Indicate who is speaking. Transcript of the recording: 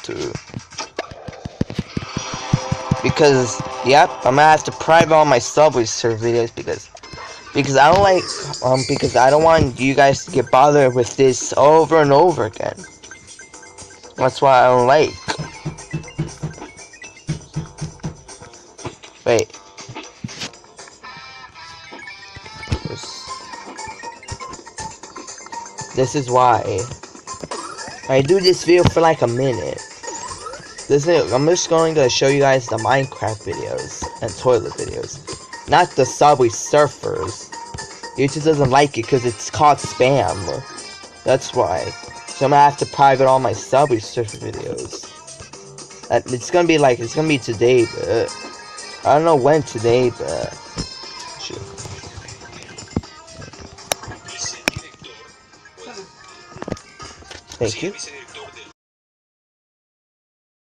Speaker 1: to. Because, yep, I'm gonna have to private all my Subway Surf videos because I don't like, because I don't want you guys to get bothered with this over and over again. That's why I don't like. Wait. This is why I do this video for like a minute. I'm just going to show you guys the Minecraft videos and toilet videos, not the Subway Surfers. YouTube doesn't like it because it's called spam. That's why. So I'm gonna have to private all my Subway Surfer videos. It's gonna be today, but I don't know when today, but shoot. Thank you.